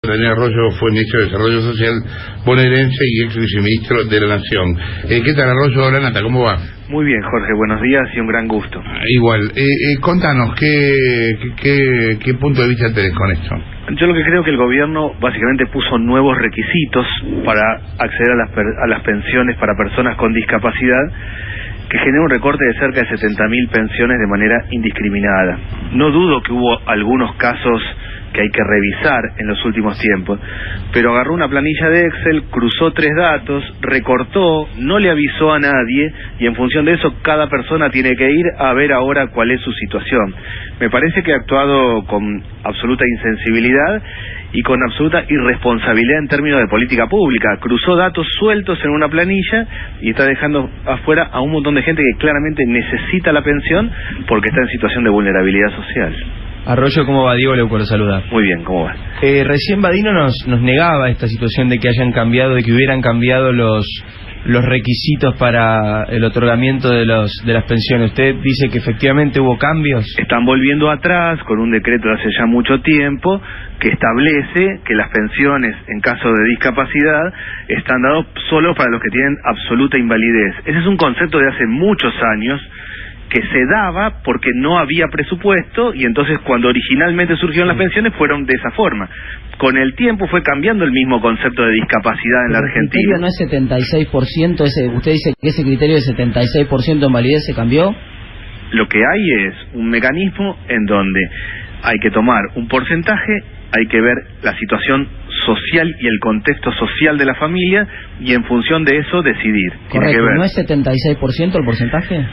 Daniel Arroyo fue ministro de Desarrollo Social bonaerense y ex viceministro de la Nación. ¿Qué tal, Arroyo? Hola, Nata, ¿cómo va? Muy bien, Jorge, buenos días y un gran gusto. Igual, contanos, ¿qué punto de vista tenés con esto? Yo lo que creo que el gobierno básicamente puso nuevos requisitos para acceder a las pensiones para personas con discapacidad, que genera un recorte de cerca de 70.000 pensiones de manera indiscriminada. No dudo que hubo algunos casos que hay que revisar en los últimos tiempos, pero agarró una planilla de Excel, cruzó 3 datos, recortó, no le avisó a nadie, y en función de eso cada persona tiene que ir a ver ahora cuál es su situación. Me parece que ha actuado con absoluta insensibilidad y con absoluta irresponsabilidad en términos de política pública. Cruzó datos sueltos en una planilla y está dejando afuera a un montón de gente que claramente necesita la pensión porque está en situación de vulnerabilidad social. Arroyo, ¿cómo va? Diego Leuco lo saluda. Muy bien, ¿cómo va? Recién Badino nos negaba esta situación de que hayan cambiado, de que hubieran cambiado los requisitos para el otorgamiento de las pensiones. ¿Usted dice que efectivamente hubo cambios? Están volviendo atrás con un decreto de hace ya mucho tiempo que establece que las pensiones en caso de discapacidad están dadas solo para los que tienen absoluta invalidez. Ese es un concepto de hace muchos años que se daba porque no había presupuesto, y entonces cuando originalmente surgieron las pensiones fueron de esa forma. Con el tiempo fue cambiando el mismo concepto de discapacidad en la Argentina. ¿El criterio no es 76%? ¿Usted dice que ese criterio de 76% de invalidez se cambió? Lo que hay es un mecanismo en donde hay que tomar un porcentaje, hay que ver la situación social y el contexto social de la familia, y en función de eso decidir. Correcto, ¿no es 76% el porcentaje?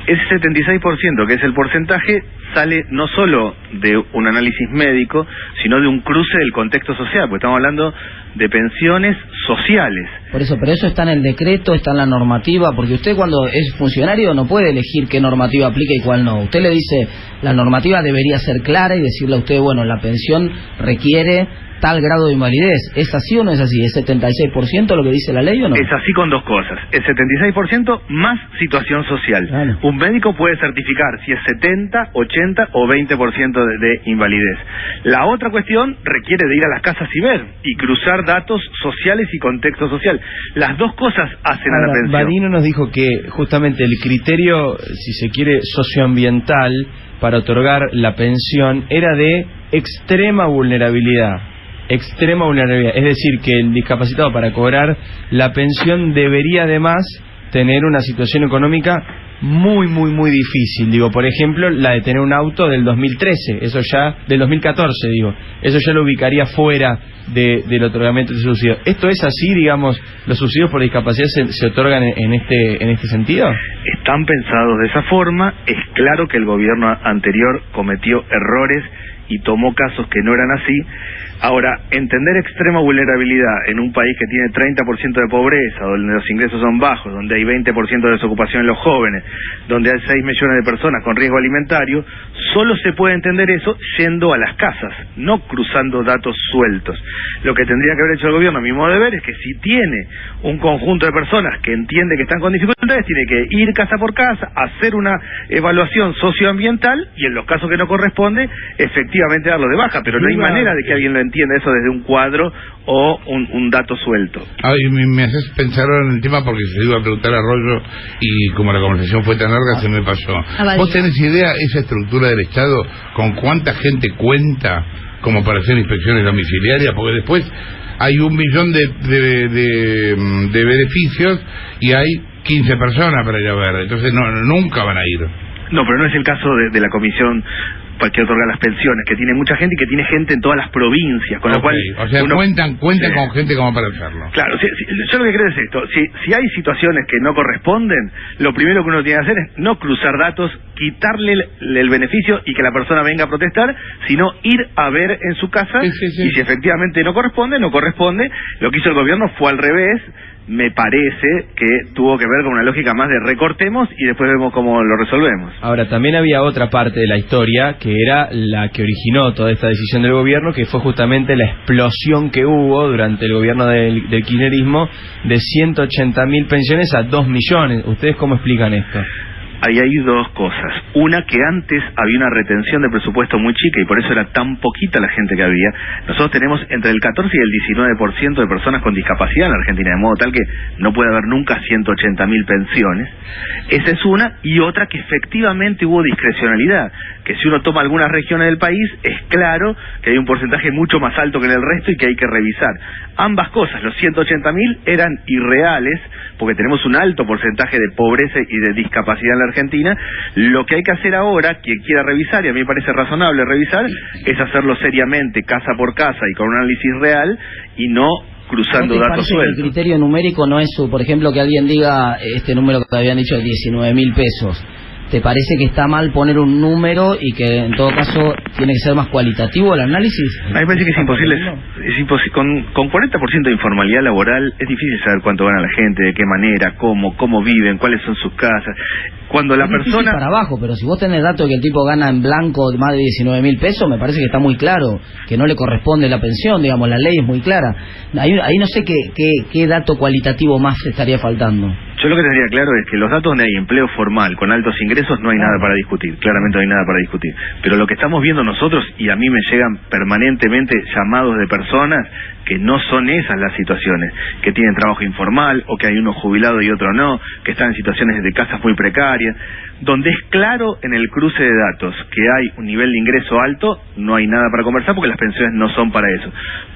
Ese 76%, que es el porcentaje, sale no solo de un análisis médico, sino de un cruce del contexto social, porque estamos hablando de pensiones sociales. Por eso, pero eso está en el decreto, está en la normativa, porque usted cuando es funcionario no puede elegir qué normativa aplica y cuál no. Usted le dice, la normativa debería ser clara y decirle a usted, bueno, la pensión requiere tal grado de invalidez. ¿Es así o no es así? ¿Es 76% lo que dice la ley o no? Es así con dos cosas. El 76% más situación social. Claro. Un médico puede certificar si es 70, 80 o 20% de invalidez. La otra cuestión requiere de ir a las casas y ver, y cruzar datos sociales y contexto social. Las dos cosas hacen a la pensión. Badino nos dijo que justamente el criterio, si se quiere, socioambiental para otorgar la pensión era de extrema vulnerabilidad. Extrema vulnerabilidad, es decir, que el discapacitado para cobrar la pensión debería además tener una situación económica muy difícil. Digo, por ejemplo, la de tener un auto del 2013, eso ya, del 2014, digo, eso ya lo ubicaría fuera del otorgamiento de subsidios. ¿Esto es así, digamos, los subsidios por discapacidad se otorgan en este sentido? Están pensados de esa forma. Es claro que el gobierno anterior cometió errores y tomó casos que no eran así. Ahora, entender extrema vulnerabilidad en un país que tiene 30% de pobreza, donde los ingresos son bajos, donde hay 20% de desocupación en los jóvenes, donde hay 6 millones de personas con riesgo alimentario, solo se puede entender eso yendo a las casas, no cruzando datos sueltos. Lo que tendría que haber hecho el gobierno, a mi modo de ver, es que si tiene un conjunto de personas que entiende que están con dificultades, tiene que ir casa por casa, hacer una evaluación socioambiental, y en los casos que no corresponde, efectivamente darlo de baja, pero no hay manera de que alguien lo entienda eso desde un cuadro o un dato suelto. Me haces pensar ahora en el tema porque se iba a preguntar a Arroyo y como la conversación fue tan larga se me pasó. ¿Vos tenés idea esa estructura del Estado con cuánta gente cuenta como para hacer inspecciones domiciliarias? Porque después hay 1 millón de beneficios y hay 15 personas para ir a ver, entonces nunca van a ir. No, pero no es el caso de la comisión que otorga las pensiones, que tiene mucha gente y que tiene gente en todas las provincias, con lo cual... O sea, cuentan con gente como para hacerlo. Claro, yo lo que creo es esto, si hay situaciones que no corresponden, lo primero que uno tiene que hacer es no cruzar datos, quitarle el beneficio y que la persona venga a protestar, sino ir a ver en su casa, y si efectivamente no corresponde. Lo que hizo el gobierno fue al revés. Me parece que tuvo que ver con una lógica más de recortemos y después vemos cómo lo resolvemos. Ahora, también había otra parte de la historia que era la que originó toda esta decisión del gobierno, que fue justamente la explosión que hubo durante el gobierno del kirchnerismo de 180.000 pensiones a 2 millones. ¿Ustedes cómo explican esto? ahí hay dos cosas. Una, que antes había una retención de presupuesto muy chica y por eso era tan poquita la gente que había. Nosotros tenemos entre el 14 y el 19% de personas con discapacidad en la Argentina, de modo tal que no puede haber nunca 180.000 pensiones. Esa es una. Y otra, que efectivamente hubo discrecionalidad, que si uno toma algunas regiones del país, es claro que hay un porcentaje mucho más alto que en el resto y que hay que revisar. Ambas cosas, los 180.000 eran irreales, porque tenemos un alto porcentaje de pobreza y de discapacidad en la Argentina. Lo que hay que hacer ahora, quien quiera revisar, y a mí me parece razonable revisar, es hacerlo seriamente, casa por casa y con un análisis real, y no cruzando datos sueltos. El criterio numérico no es, por ejemplo, que alguien diga este número que te habían dicho, 19.000 pesos. ¿Te parece que está mal poner un número y que en todo caso tiene que ser más cualitativo el análisis? A mí me parece que es imposible. Con 40% de informalidad laboral es difícil saber cuánto gana la gente, de qué manera, cómo viven, cuáles son sus casas. Cuando la persona... para abajo, pero si vos tenés datos de que el tipo gana en blanco más de 19.000 pesos, me parece que está muy claro, que no le corresponde la pensión, digamos, la ley es muy clara. Ahí no sé qué dato cualitativo más estaría faltando. Yo lo que tendría claro es que los datos donde hay empleo formal con altos ingresos no hay nada para discutir, claramente no hay nada para discutir. Pero lo que estamos viendo nosotros, y a mí me llegan permanentemente llamados de personas que no son esas las situaciones, que tienen trabajo informal, o que hay uno jubilado y otro no, que están en situaciones de casas muy precarias, donde es claro en el cruce de datos que hay un nivel de ingreso alto, no hay nada para conversar porque las pensiones no son para eso.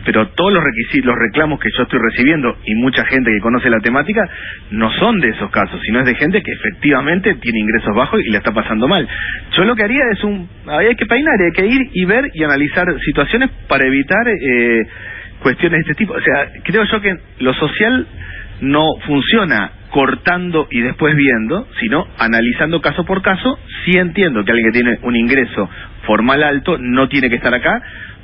Pero todos los requisitos, los reclamos que yo estoy recibiendo, y mucha gente que conoce la temática, no son de esos casos, sino es de gente que efectivamente tiene ingresos bajos y la está pasando mal. Yo lo que haría es hay que peinar, hay que ir y ver y analizar situaciones para evitar cuestiones de este tipo. O sea, creo yo que lo social no funciona cortando y después viendo, sino analizando caso por caso. Sí entiendo que alguien que tiene un ingreso formal alto no tiene que estar acá,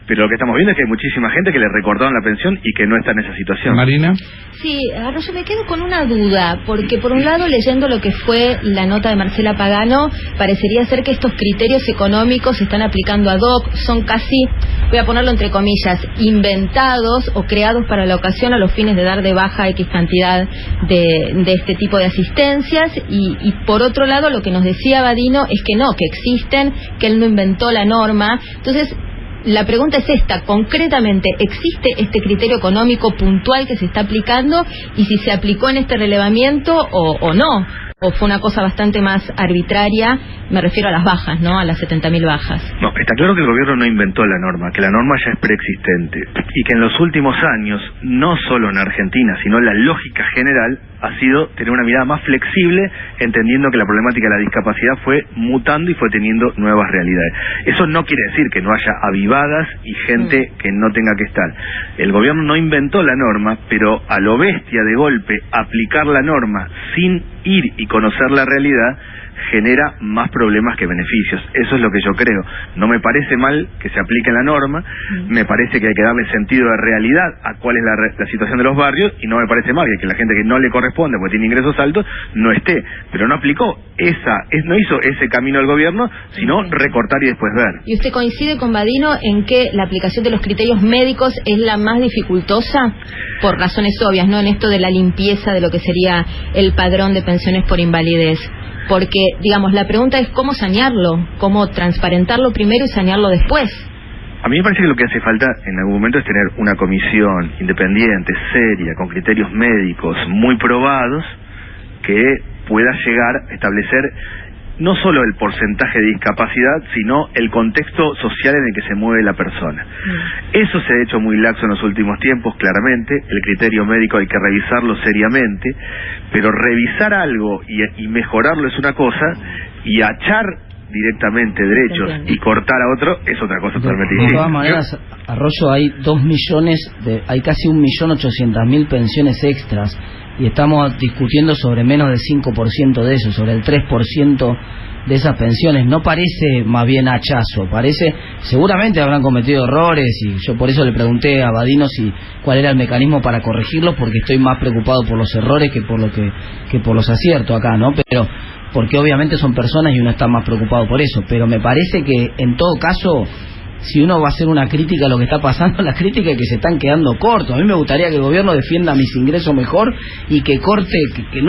pero lo que estamos viendo es que hay muchísima gente que le recortaron la pensión y que no está en esa situación. Marina. Sí, Arroyo, me quedo con una duda, porque por un lado, leyendo lo que fue la nota de Marcela Pagano, parecería ser que estos criterios económicos se están aplicando ad hoc, son casi, voy a ponerlo entre comillas, inventados o creados para la ocasión a los fines de dar de baja X cantidad de este tipo de asistencias, y por otro lado, lo que nos decía Badino es que no, que existen, que él no inventó la norma. Entonces, la pregunta es esta, concretamente, ¿existe este criterio económico puntual que se está aplicando y si se aplicó en este relevamiento o no? ¿O fue una cosa bastante más arbitraria? Me refiero a las bajas, ¿no? A las 70.000 bajas. No, está claro que el gobierno no inventó la norma, que la norma ya es preexistente y que en los últimos años, no solo en Argentina, sino la lógica general ha sido tener una mirada más flexible, entendiendo que la problemática de la discapacidad fue mutando y fue teniendo nuevas realidades. Eso no quiere decir que no haya avivadas y gente que no tenga que estar. El gobierno no inventó la norma, pero a lo bestia de golpe aplicar la norma sin ir y conocer la realidad genera más problemas que beneficios. Eso es lo que yo creo. No me parece mal que se aplique la norma, me parece que hay que darle sentido de realidad a cuál es la situación de los barrios, y no me parece mal que la gente que no le corresponde porque tiene ingresos altos no esté, pero no aplicó no hizo ese camino el gobierno, sino recortar y después ver. ¿Y usted coincide con Badino en que la aplicación de los criterios médicos es la más dificultosa? Por razones obvias, ¿no? En esto de la limpieza de lo que sería el padrón de pensiones por invalidez. Porque, digamos, la pregunta es cómo sanearlo, cómo transparentarlo primero y sanearlo después. A mí me parece que lo que hace falta en algún momento es tener una comisión independiente, seria, con criterios médicos muy probados, que pueda llegar a establecer no solo el porcentaje de discapacidad, sino el contexto social en el que se mueve la persona. Eso se ha hecho muy laxo en los últimos tiempos, claramente. El criterio médico hay que revisarlo seriamente, pero revisar algo y mejorarlo es una cosa, y achar directamente derechos y cortar a otro es otra cosa totalmente distinta. De todas maneras, Arroyo, hay hay casi 1.800.000 pensiones extras, y estamos discutiendo sobre menos del 5% de eso, sobre el 3% de esas pensiones. No parece más bien hachazo, parece, seguramente habrán cometido errores, y yo por eso le pregunté a Badino cuál era el mecanismo para corregirlos, porque estoy más preocupado por los errores que por los aciertos acá, ¿no? Pero porque obviamente son personas y uno está más preocupado por eso, pero me parece que en todo caso si uno va a hacer una crítica a lo que está pasando, la crítica es que se están quedando cortos. A mí me gustaría que el gobierno defienda mis ingresos mejor y que corte, que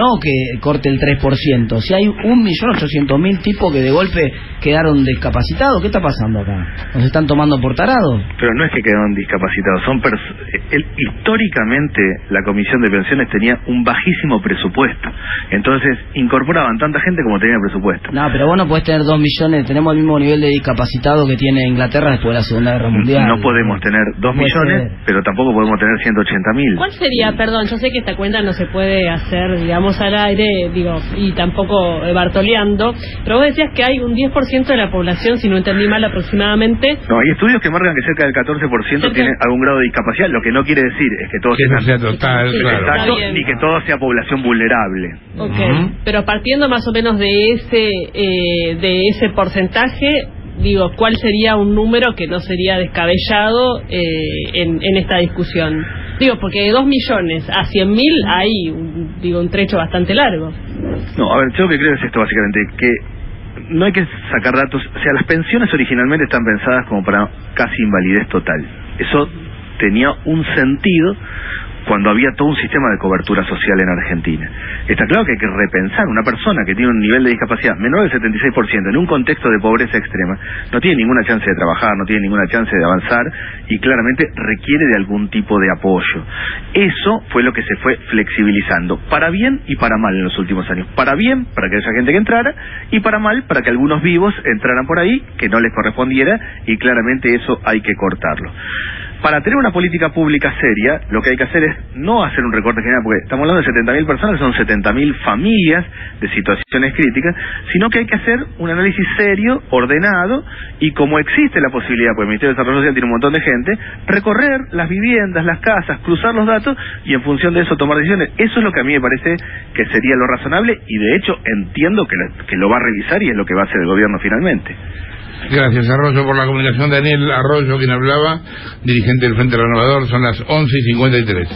corte el 3%. Si hay 1.800.000 tipos que de golpe quedaron discapacitados, ¿qué está pasando acá? ¿Nos están tomando por tarados? Pero no es que quedaron discapacitados, históricamente la Comisión de Pensiones tenía un bajísimo presupuesto, entonces incorporaban tanta gente como tenía presupuesto. No, pero vos no podés tener 2 millones, tenemos el mismo nivel de discapacitados que tiene Inglaterra después de la Segunda Guerra Mundial. No podemos tener 2 millones, pero tampoco podemos tener 180.000. ¿Cuál sería, perdón, yo sé que esta cuenta no se puede hacer, digamos, al aire, y tampoco bartoleando, pero vos decías que hay un 10% de la población, si no entendí mal aproximadamente. No, hay estudios que marcan que cerca del 14% tiene algún grado de discapacidad, lo que no quiere decir es que todos sea total, sí, claro. Exacto, ni que todo sea población vulnerable. Ok, pero partiendo más o menos de ese porcentaje, digo, ¿cuál sería un número que no sería descabellado en esta discusión? Digo, porque de 2 millones a 100.000 hay, un trecho bastante largo. No, a ver, yo lo que creo es esto básicamente, que no hay que sacar datos, o sea, las pensiones originalmente están pensadas como para casi invalidez total. Eso tenía un sentido cuando había todo un sistema de cobertura social en Argentina. Está claro que hay que repensar. Una persona que tiene un nivel de discapacidad menor del 76% en un contexto de pobreza extrema no tiene ninguna chance de trabajar, no tiene ninguna chance de avanzar y claramente requiere de algún tipo de apoyo. Eso fue lo que se fue flexibilizando, para bien y para mal en los últimos años. Para bien, para que haya gente que entrara, y para mal, para que algunos vivos entraran por ahí, que no les correspondiera, y claramente eso hay que cortarlo. Para tener una política pública seria, lo que hay que hacer es no hacer un recorte general, porque estamos hablando de 70.000 personas, son 70.000 familias de situaciones críticas, sino que hay que hacer un análisis serio, ordenado, y como existe la posibilidad, porque el Ministerio de Desarrollo Social tiene un montón de gente, recorrer las viviendas, las casas, cruzar los datos, y en función de eso tomar decisiones. Eso es lo que a mí me parece que sería lo razonable, y de hecho entiendo que lo va a revisar, y es lo que va a hacer el gobierno finalmente. Gracias, Arroyo, por la comunicación. Daniel Arroyo, quien hablaba, dirigente del Frente Renovador. Son las 11:53.